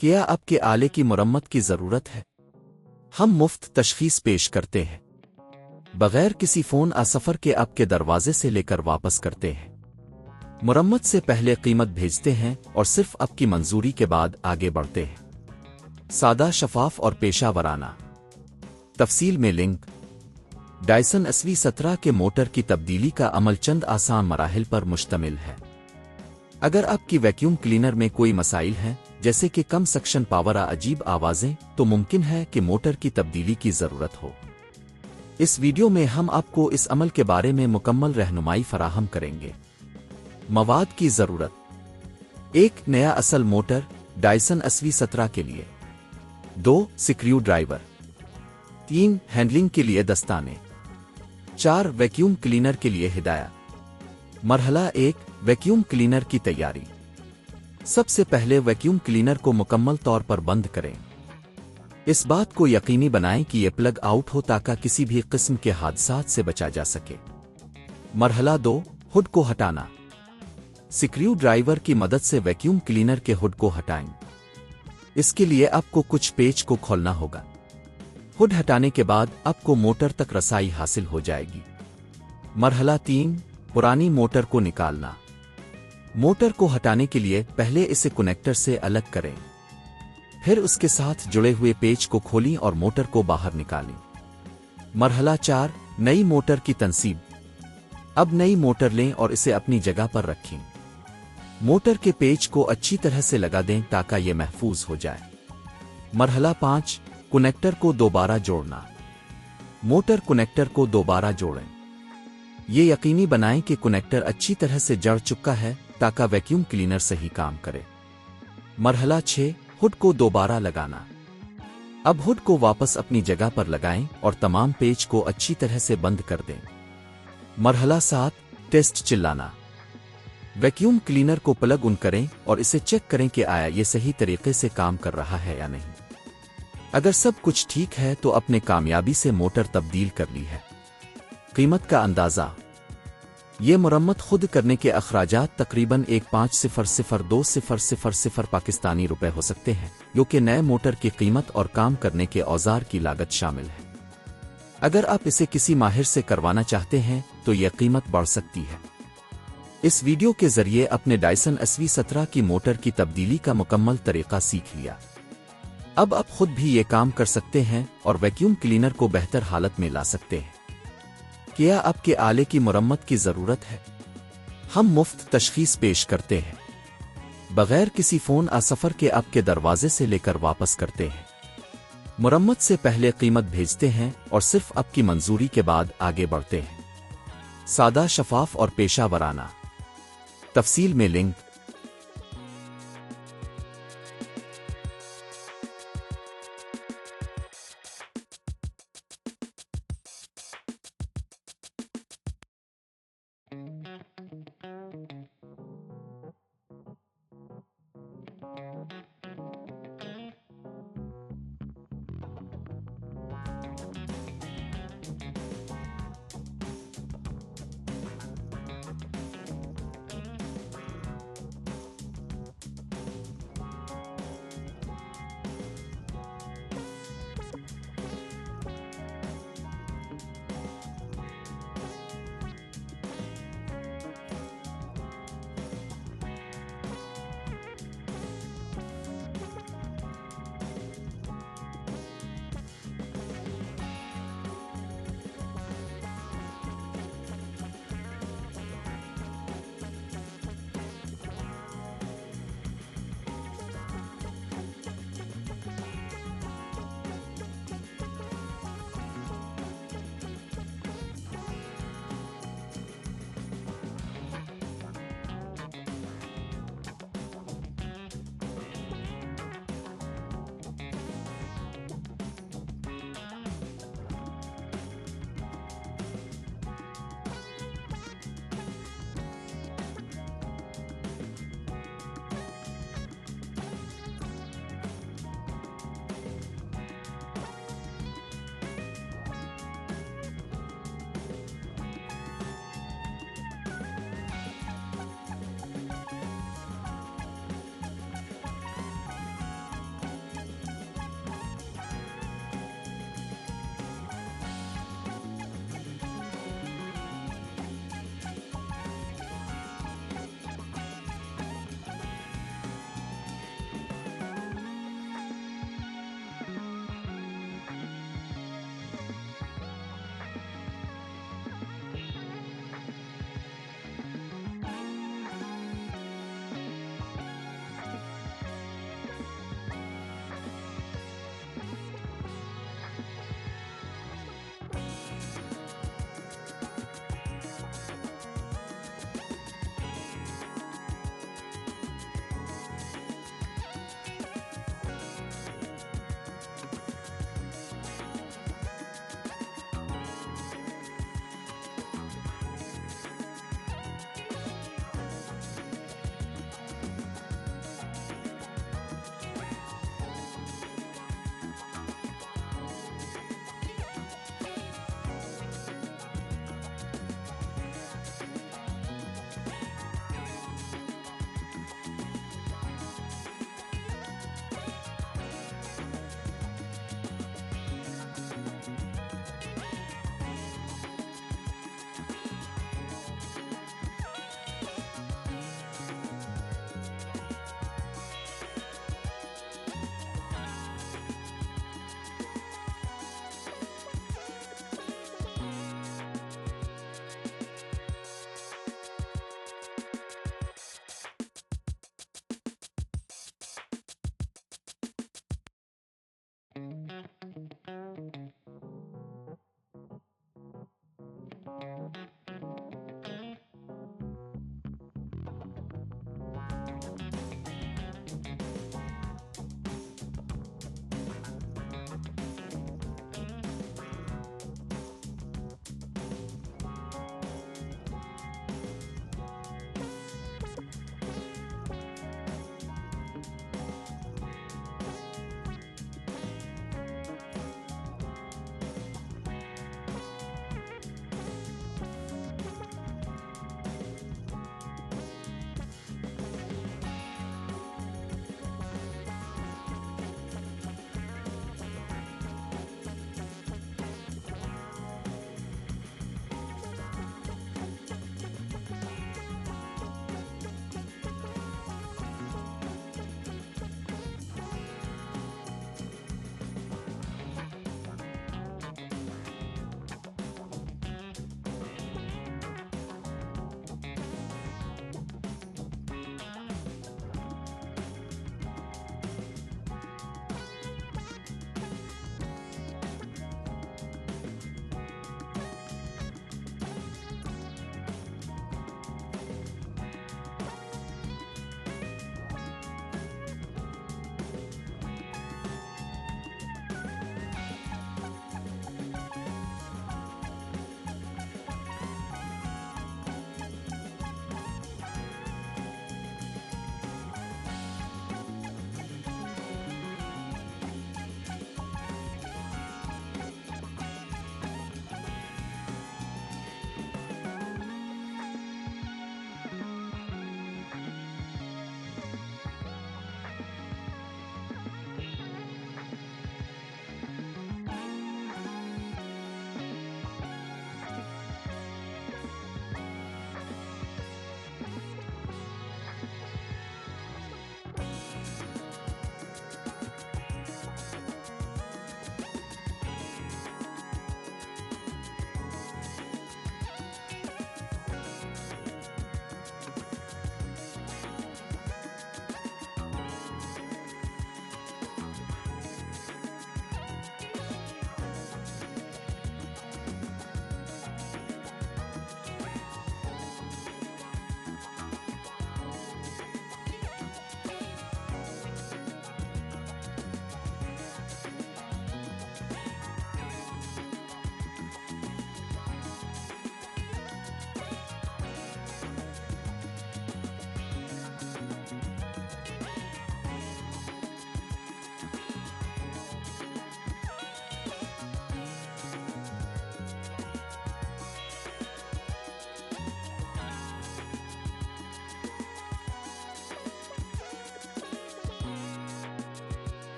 کیا آپ کے آلے کی مرمت کی ضرورت ہے؟ ہم مفت تشخیص پیش کرتے ہیں، بغیر کسی فون سفر کے آپ کے دروازے سے لے کر واپس کرتے ہیں۔ مرمت سے پہلے قیمت بھیجتے ہیں اور صرف آپ کی منظوری کے بعد آگے بڑھتے ہیں۔ سادہ، شفاف اور پیشہ ورانہ۔ تفصیل میں لنک۔ ڈائسن SV17 کے موٹر کی تبدیلی کا عمل چند آسان مراحل پر مشتمل ہے۔ اگر آپ کی ویکیوم کلینر میں کوئی مسائل ہیں، جیسے کہ کم سکشن پاور عجیب آوازیں، تو ممکن ہے کہ موٹر کی تبدیلی کی ضرورت ہو۔ اس ویڈیو میں ہم آپ کو اس عمل کے بارے میں مکمل رہنمائی فراہم کریں گے۔ مواد کی ضرورت: ایک نیا اصل موٹر ڈائسن SV17 کے لیے، 2 سکریو ڈرائیور، 3 ہینڈلنگ کے لیے دستانے، 4 ویکیوم کلینر کے لیے ہدایات۔ مرحلہ 1، ویکیوم کلینر کی تیاری۔ سب سے پہلے ویکیوم کلینر کو مکمل طور پر بند کریں۔ اس بات کو یقینی بنائیں کہ یہ پلگ آؤٹ ہو تاکہ کسی بھی قسم کے حادثات سے بچا جا سکے۔ مرحلہ 2، ہڈ کو ہٹانا۔ سکریو ڈرائیور کی مدد سے ویکیوم کلینر کے ہڈ کو ہٹائیں۔ اس کے لیے آپ کو کچھ پیچ کو کھولنا ہوگا۔ ہڈ ہٹانے کے بعد آپ کو موٹر تک رسائی حاصل ہو جائے گی۔ مرحلہ 3، پرانی موٹر کو نکالنا۔ موٹر کو ہٹانے کے لیے پہلے اسے کنیکٹر سے الگ کریں، پھر اس کے ساتھ جڑے ہوئے پیچ کو کھولیں اور موٹر کو باہر نکالیں۔ مرحلہ 4، نئی موٹر کی تنصیب۔ اب نئی موٹر لیں اور اسے اپنی جگہ پر رکھیں۔ موٹر کے پیچ کو اچھی طرح سے لگا دیں تاکہ یہ محفوظ ہو جائے۔ مرحلہ 5، کنیکٹر کو دوبارہ جوڑنا۔ موٹر کنیکٹر کو دوبارہ جوڑیں۔ یہ یقینی بنائیں کہ کنیکٹر اچھی طرح سے جڑ چکا ہے تاکہ ویکیوم کلینر صحیح کام کرے۔ مرحلہ 6، ہڈ کو دوبارہ لگانا۔ اب ہڈ کو واپس اپنی جگہ پر لگائیں اور تمام پیچ کو اچھی طرح سے بند کر دیں۔ مرحلہ 7، ٹیسٹ چلانا۔ ویکیوم کلینر کو پلگ ان کریں اور اسے چیک کریں کہ آیا یہ صحیح طریقے سے کام کر رہا ہے یا نہیں۔ اگر سب کچھ ٹھیک ہے تو اپنے کامیابی سے موٹر تبدیل کر لی ہے۔ قیمت کا اندازہ: یہ مرمت خود کرنے کے اخراجات تقریباً 1,50,02,000 پاکستانی روپے ہو سکتے ہیں، جو کہ نئے موٹر کی قیمت اور کام کرنے کے اوزار کی لاگت شامل ہے۔ اگر آپ اسے کسی ماہر سے کروانا چاہتے ہیں تو یہ قیمت بڑھ سکتی ہے۔ اس ویڈیو کے ذریعے اپنے ڈائسن SV17 کی موٹر کی تبدیلی کا مکمل طریقہ سیکھ لیا۔ اب آپ خود بھی یہ کام کر سکتے ہیں اور ویکیوم کلینر کو بہتر حالت میں لا سکتے ہیں۔ کیا آپ کے آلے کی مرمت کی ضرورت ہے؟ ہم مفت تشخیص پیش کرتے ہیں، بغیر کسی فون سفر کے آپ کے دروازے سے لے کر واپس کرتے ہیں۔ مرمت سے پہلے قیمت بھیجتے ہیں اور صرف آپ کی منظوری کے بعد آگے بڑھتے ہیں۔ سادہ، شفاف اور پیشہ ورانہ۔ تفصیل میں لنک۔